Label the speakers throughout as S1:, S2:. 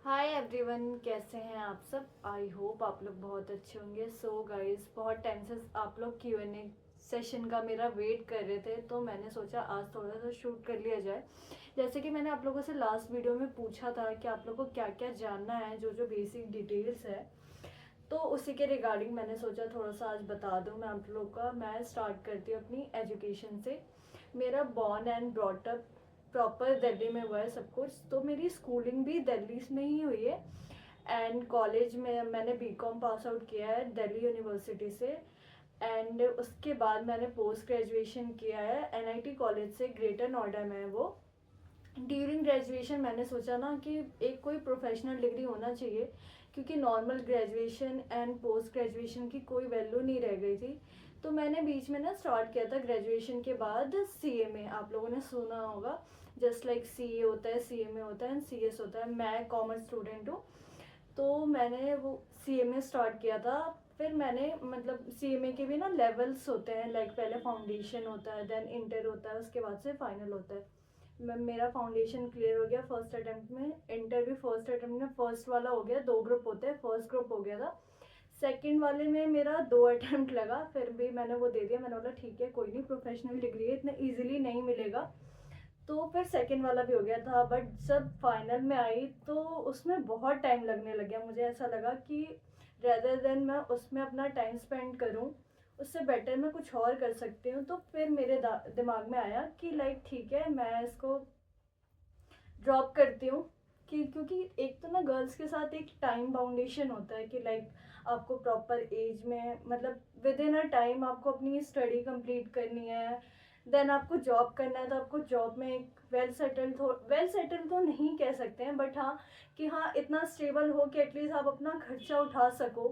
S1: Hi everyone, कैसे हैं आप सब। आई होप आप लोग बहुत अच्छे होंगे। सो गाइस, बहुत टाइम से आप लोग Q&A सेशन का मेरा वेट कर रहे थे, तो मैंने सोचा आज थोड़ा सा शूट कर लिया जाए। जैसे कि मैंने आप लोगों से लास्ट वीडियो में पूछा था कि आप लोग को क्या क्या जानना है, जो जो बेसिक डिटेल्स है, तो उसी के रिगार्डिंग मैंने सोचा थोड़ा सा आज बता दूं मैं आप लोग का। मैं स्टार्ट करती हूँ अपनी एजुकेशन से। मेरा born and brought up proper Delhi में हुआ है सब कुछ, तो मेरी स्कूलिंग भी दिल्ली में ही हुई है। एंड कॉलेज में मैंने बीकॉम पास आउट किया है दिल्ली यूनिवर्सिटी से। एंड उसके बाद मैंने पोस्ट ग्रेजुएशन किया है NIT कॉलेज से, ग्रेटर नोएडा में है वो। ड्यूरिंग ग्रेजुएशन मैंने सोचा ना कि एक कोई प्रोफेशनल डिग्री होना चाहिए, क्योंकि normal graduation and post graduation की कोई वैल्यू नहीं रह गई थी। तो मैंने बीच में ना स्टार्ट किया था ग्रेजुएशन के बाद CMA, आप लोगों ने सुना होगा। जस्ट लाइक CA होता है, CMA होता है एंड CS होता है। मैं कॉमर्स स्टूडेंट हूँ, तो मैंने वो CMA स्टार्ट किया था। फिर मैंने मतलब CMA के भी ना लेवल्स होते हैं, लाइक पहले फाउंडेशन होता है, देन इंटर होता है, उसके बाद से फाइनल होता है। मेरा फाउंडेशन क्लियर हो गया फर्स्ट अटेम्प्ट में, इंटर भी फर्स्ट अटेम्प्ट में फर्स्ट वाला हो गया। 2 ग्रुप होते हैं, फर्स्ट ग्रुप हो गया था। सेकंड वाले में मेरा 2 अटेम्प्ट लगा, फिर भी मैंने वो दे दिया। मैंने बोला ठीक है, कोई नहीं, प्रोफेशनल डिग्री है, इतना इजीली नहीं मिलेगा। तो फिर सेकंड वाला भी हो गया था। बट जब फाइनल में आई तो उसमें बहुत टाइम लगने लग गया। मुझे ऐसा लगा कि रेदर देन मैं उसमें अपना टाइम स्पेंड करूं, उससे बेटर मैं कुछ और कर सकती हूँ। तो फिर मेरे दिमाग में आया कि लाइक ठीक है, मैं इसको ड्रॉप करती हूँ। कि क्योंकि एक तो ना गर्ल्स के साथ एक टाइम बाउंडेशन होता है कि लाइक आपको प्रॉपर एज में, मतलब विद इन अ टाइम आपको अपनी स्टडी कंप्लीट करनी है। देन आपको जॉब करना है, तो आपको जॉब में एक वेल सेटल्ड तो नहीं कह सकते हैं, बट हाँ कि हाँ इतना स्टेबल हो कि एटलीस्ट आप अपना खर्चा उठा सको।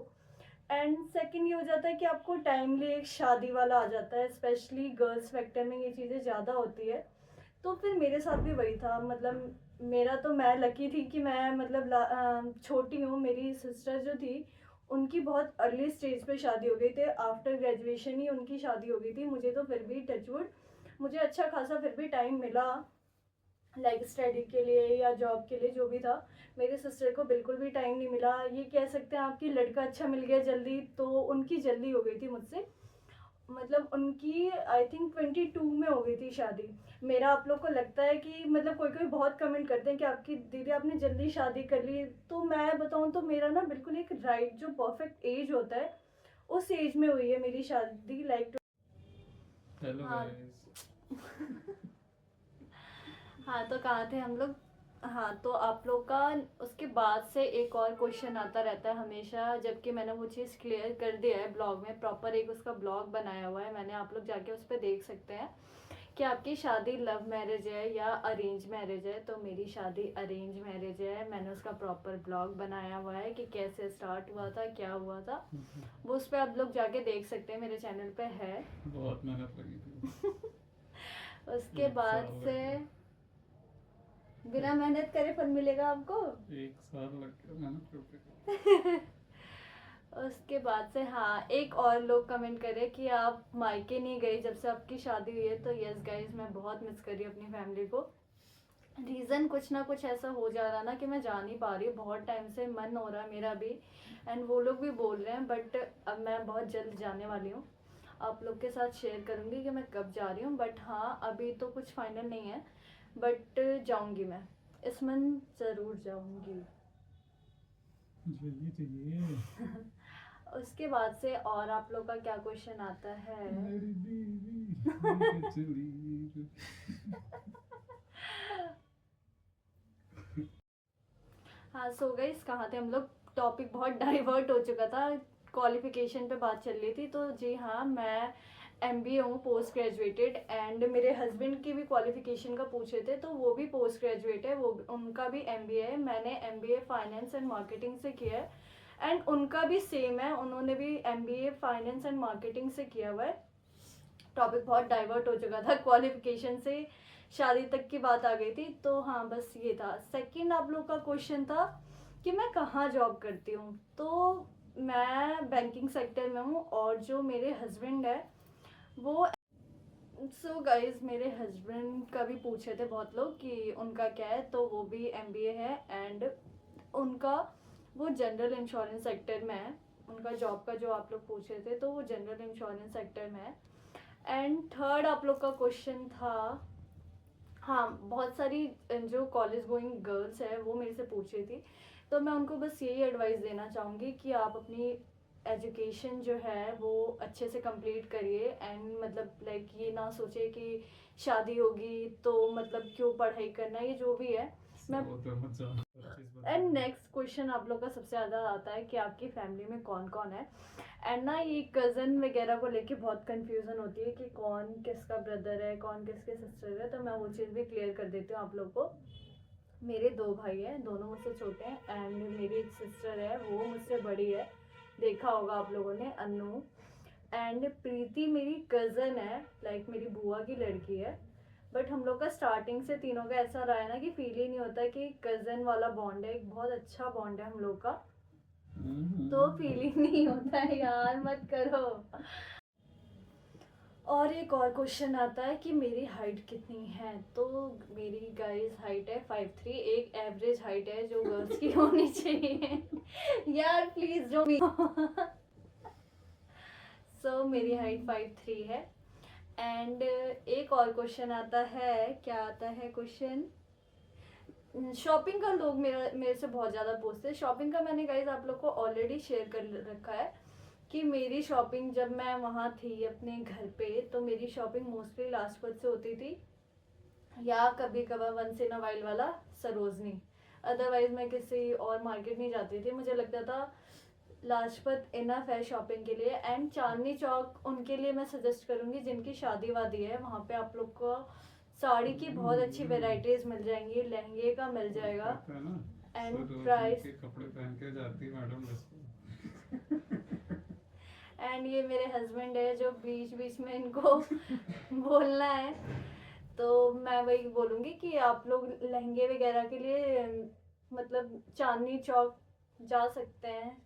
S1: एंड सेकंड ये हो जाता है कि आपको टाइमली एक शादी वाला आ जाता है, स्पेशली गर्ल्स फैक्टर में ये चीज़ें ज़्यादा होती है। तो फिर मेरे साथ भी वही था। मतलब मेरा तो, मैं लकी थी कि मैं मतलब छोटी हूँ। मेरी सिस्टर जो थी, उनकी बहुत अर्ली स्टेज पे शादी हो गई थी, आफ्टर ग्रेजुएशन ही उनकी शादी हो गई थी। मुझे तो फिर भी टचवुड, मुझे अच्छा खासा फिर भी टाइम मिला, लाइक स्टडी के लिए या जॉब के लिए, जो भी था। मेरे सिस्टर को बिल्कुल भी टाइम नहीं मिला। ये कह सकते हैं आपकी लड़का अच्छा मिल गया जल्दी, तो उनकी जल्दी हो गई थी मुझसे। मतलब उनकी आई थिंक 22 में हो गई थी शादी। मेरा आप लोग को लगता है कि मतलब कोई कोई बहुत कमेंट करते हैं कि आपकी दीदी आपने जल्दी शादी कर ली, तो मैं बताऊं तो मेरा ना बिल्कुल एक राइट जो परफेक्ट एज होता है, उस एज में हुई है मेरी शादी, लाइक।
S2: हेलो
S1: हाँ।
S2: गाइस।
S1: हाँ, तो कहाँ थे हम लोग। हाँ, तो आप लोग का उसके बाद से एक और क्वेश्चन आता रहता है हमेशा, जबकि मैंने वो चीज़ क्लियर कर दिया है ब्लॉग में। प्रॉपर एक उसका ब्लॉग बनाया हुआ है मैंने, आप लोग जाके उस पर देख सकते हैं कि आपकी शादी लव मैरिज है या अरेंज मैरिज है। तो मेरी शादी अरेंज मैरिज है। मैंने उसका प्रॉपर ब्लॉग बनाया हुआ है कि कैसे स्टार्ट हुआ था, क्या हुआ था। वो उस पर आप लोग जाके देख सकते हैं, मेरे चैनल पे है।
S2: बहुत मेहनत लगी थी।
S1: उसके
S2: एक
S1: बाद
S2: साल
S1: से
S2: लग गया।
S1: बिना मेहनत करे फल मिलेगा आपको।
S2: एक साल लग गया मेहनत करते करते।
S1: उसके बाद से हाँ, एक और लोग कमेंट करे कि आप मायके नहीं गई जब से आपकी शादी हुई है। तो यस गाइज, मैं बहुत मिस कर रही हूँ अपनी फैमिली को। रीज़न कुछ ना कुछ ऐसा हो जा रहा ना कि मैं जा नहीं पा रही हूँ। बहुत टाइम से मन हो रहा है मेरा भी, एंड वो लोग भी बोल रहे हैं। बट अब मैं बहुत जल्द जाने वाली हूँ। आप लोग के साथ शेयर करूँगी कि मैं कब जा रही हूँ। बट हाँ, अभी तो कुछ फाइनल नहीं है, बट जाऊँगी मैं, इस मंथ ज़रूर जाऊँगी।
S2: चाहिए चाहिए।
S1: उसके बाद से और आप लोग का क्या क्वेश्चन आता है।
S2: मेरी बीवी लेके चली।
S1: हाँ, सो गाइस, कहाँ थे हम लोग। टॉपिक बहुत डाइवर्ट हो चुका था, क्वालिफिकेशन पे बात चल रही थी। तो जी हाँ, मैं MBA हूँ, पोस्ट ग्रेजुएटेड। एंड मेरे हस्बैंड की भी क्वालिफिकेशन का पूछे थे, तो वो भी पोस्ट ग्रेजुएट है, वो उनका भी MBA है। मैंने MBA फाइनेंस एंड मार्केटिंग से किया है, एंड उनका भी सेम है, उन्होंने भी MBA फाइनेंस एंड मार्केटिंग से किया हुआ है। टॉपिक बहुत डाइवर्ट हो चुका था, क्वालिफिकेशन से शादी तक की बात आ गई थी। तो हाँ, बस ये था। सेकंड आप लोग का क्वेश्चन था कि मैं कहाँ जॉब करती हूँ। तो मैं बैंकिंग सेक्टर में हूँ, और जो मेरे हस्बैंड है वो, सो गाइज, मेरे हस्बैंड का भी पूछे थे बहुत लोग कि उनका क्या है। तो वो भी MBA है, एंड उनका वो जनरल इंश्योरेंस सेक्टर में है। उनका जॉब का जो आप लोग पूछ रहे थे तो वो जनरल इंश्योरेंस सेक्टर में है। एंड थर्ड आप लोग का क्वेश्चन था, हाँ, बहुत सारी जो कॉलेज गोइंग गर्ल्स है वो मेरे से पूछ रही थी, तो मैं उनको बस यही एडवाइस देना चाहूँगी कि आप अपनी एजुकेशन जो है वो अच्छे से कंप्लीट करिए। एंड मतलब लाइक ये ना सोचे कि शादी होगी तो मतलब क्यों पढ़ाई करना, ये जो भी है मैं।
S2: वो तो मत जाओ, हर चीज़ बदल
S1: एंड
S2: गई।
S1: नेक्स्ट क्वेश्चन आप लोग का सबसे ज़्यादा आता है कि आपकी फैमिली में कौन कौन है। एंड ना ये कज़न वगैरह को लेके बहुत कंफ्यूजन होती है कि कौन किसका ब्रदर है, कौन किसके सिस्टर है, तो मैं वो चीज़ भी क्लियर कर देती हूँ आप लोग को। मेरे 2 भाई हैं, दोनों मुझसे छोटे हैं। एंड मेरी एक सिस्टर है, वो मुझसे बड़ी है, देखा होगा आप लोगों ने, अनु। एंड प्रीति मेरी कज़न है, लाइक मेरी बुआ की लड़की है। बट हम लोग का स्टार्टिंग से तीनों का ऐसा रहा है ना कि फील ही नहीं होता कि कज़न वाला बॉन्ड है, एक बहुत अच्छा बॉन्ड है हम लोग का, तो फील ही नहीं होता है यार, मत करो। और एक और क्वेश्चन आता है कि मेरी हाइट कितनी है, तो मेरी गाइस हाइट है 5'3", एक एवरेज हाइट है जो गर्ल्स की होनी चाहिए। यार प्लीज जो सो मेरी हाइट 5'3" है। एंड एक और क्वेश्चन आता है, क्या आता है क्वेश्चन, शॉपिंग का लोग मेरे से बहुत ज़्यादा पूछते हैं। शॉपिंग का मैंने गाइस आप लोग को ऑलरेडी शेयर कर रखा है कि मेरी शॉपिंग जब मैं वहाँ थी अपने घर पे, तो मेरी शॉपिंग मोस्टली लाजपत से होती थी, या कभी कभार वंस इन अ वाइल वाला सरोजनी। अदरवाइज मैं किसी और मार्केट नहीं जाती थी, मुझे लगता था लाजपत इनफ है शॉपिंग के लिए। एंड चांदनी चौक उनके लिए मैं सजेस्ट करूँगी जिनकी शादी वादी है, वहाँ पे आप लोग को साड़ी की बहुत अच्छी वेराइटीज़ मिल जाएंगी, लहंगे का मिल जाएगा।
S2: कहता है ना,
S1: एंड
S2: सरोजनी
S1: प्राइस,
S2: के कपड़े पहन के जाती है मैडम बस।
S1: एंड ये मेरे हस्बैंड है जो बीच बीच में इनको बोलना है, तो मैं वही बोलूँगी कि आप लोग लहंगे वगैरह के लिए मतलब चांदनी चौक जा सकते हैं।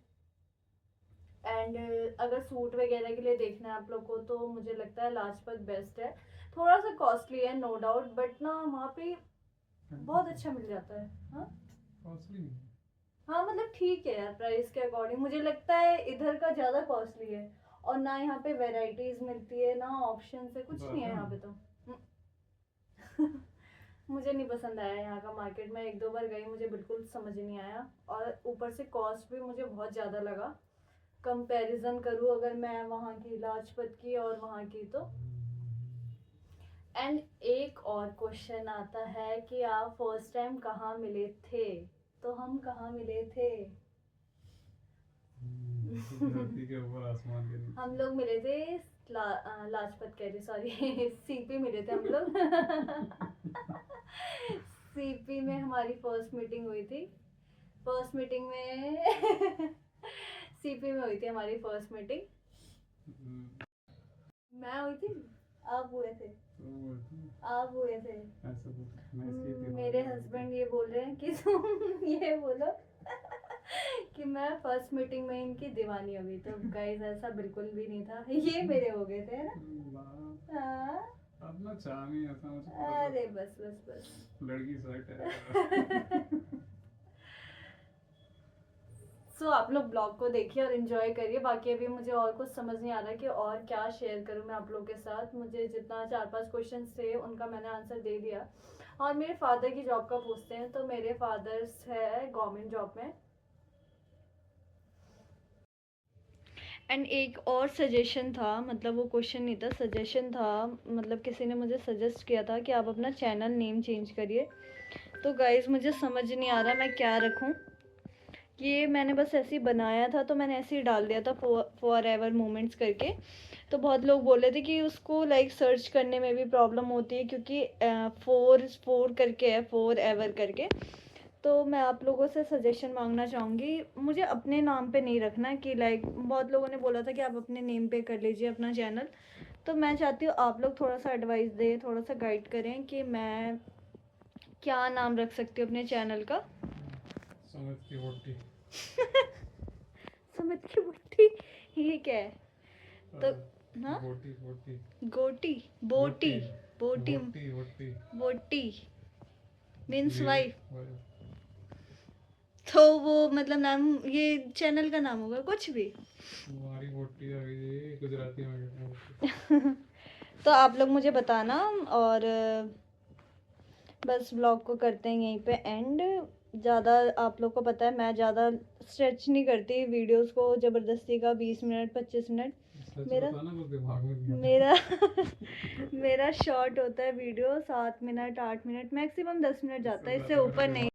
S1: एंड अगर सूट वगैरह के लिए देखना है आप लोग को, तो मुझे लगता है लाजपत बेस्ट है। थोड़ा सा कॉस्टली है नो डाउट, बट ना वहाँ पे बहुत अच्छा मिल जाता है। हाँ
S2: कॉस्टली
S1: हाँ, मतलब ठीक है यार, प्राइस के अकॉर्डिंग मुझे लगता है इधर का ज़्यादा कॉस्टली है, और ना यहाँ पे वेराइटीज़ मिलती है ना ऑप्शन है, कुछ नहीं है यहाँ पे तो। मुझे नहीं पसंद आया यहाँ का मार्केट, मैं 1-2 बार गई, मुझे बिल्कुल समझ नहीं आया, और ऊपर से कॉस्ट भी मुझे बहुत ज़्यादा लगा। कंपैरिजन करूँ अगर मैं वहाँ की लाजपत की और वहाँ की तो। एंड एक और क्वेश्चन आता है कि आप फर्स्ट टाइम कहाँ मिले थे, तो हम कहाँ मिले थे,
S2: धरती के ऊपर आसमान के नीचे।
S1: हम लोग मिले थे लाजपत कह रही, सॉरी सीपी मिले थे हम लोग। सीपी में हमारी फर्स्ट मीटिंग हुई थी। फर्स्ट मीटिंग में सीपी में हुई थी हमारी फर्स्ट मीटिंग। मैं हुई थी, आप हुए थे, आप हुए थे। मेरे हस्बैंड ये बोल रहे हैं कि तुम ये बोलो कि मैं फर्स्ट मीटिंग में इनकी दीवानी हो गई, तो गाइस ऐसा बिल्कुल भी नहीं था, ये मेरे हो गए थे ना। हाँ
S2: अब ना चाह नहीं ऐसा मुझे।
S1: अरे बस बस बस,
S2: लड़की साइड है।
S1: सो आप लोग ब्लॉग को देखिए और इन्जॉय करिए। बाकी अभी मुझे और कुछ समझ नहीं आ रहा कि और क्या शेयर करूँ मैं आप लोग के साथ। मुझे जितना 4-5 क्वेश्चन थे उनका मैंने आंसर दे दिया। और मेरे फादर की जॉब का पूछते हैं, तो मेरे फादर्स है गवर्नमेंट जॉब में। एंड एक और सजेशन था, मतलब वो क्वेश्चन नहीं था, सजेशन था, मतलब किसी ने मुझे सजेस्ट किया था कि आप अपना चैनल नेम चेंज करिए। तो गाइज़ मुझे समझ नहीं आ रहा मैं क्या रखूँ। ये मैंने बस ऐसे ही बनाया था, तो मैंने ऐसे ही डाल दिया था फॉर एवर मोमेंट्स करके। तो बहुत लोग बोल रहे थे कि उसको लाइक सर्च करने में भी प्रॉब्लम होती है, क्योंकि 4 करके है, फॉर एवर करके। तो मैं आप लोगों से सजेशन मांगना चाहूँगी, मुझे अपने नाम पे नहीं रखना कि लाइक बहुत लोगों ने बोला था कि आप अपने नेम पे कर लीजिए अपना चैनल। तो मैं चाहती हूँ आप लोग थोड़ा सा एडवाइस दें, थोड़ा सा गाइड करें कि मैं क्या नाम रख सकती हूँ अपने चैनल का।
S2: सुमित की वोटी।
S1: सुमित की बुट्टी, ये क्या है? तो हाँ,
S2: वोटी वोटी
S1: गोटी, बोटी, बोटी,
S2: वोटी वोटी
S1: बोटी मीन्स वाइफ। तो वो मतलब नाम, ये चैनल का नाम होगा कुछ भी।
S2: तुम्हारी वोटी आ गई गुजराती में कहते हैं।
S1: तो आप लोग मुझे बताना, और बस ब्लॉग को करते हैं यहीं पे एंड। ज़्यादा आप लोग को पता है मैं ज़्यादा स्ट्रेच नहीं करती वीडियोस को ज़बरदस्ती का, 20 मिनट 25 मिनट
S2: सच
S1: मेरा
S2: बताना कुछ दिमाग में नहीं आता।
S1: मेरा मेरा शॉर्ट होता है video, 7 minute 8 minute maximum 10 minute जाता है, इससे ऊपर नहीं।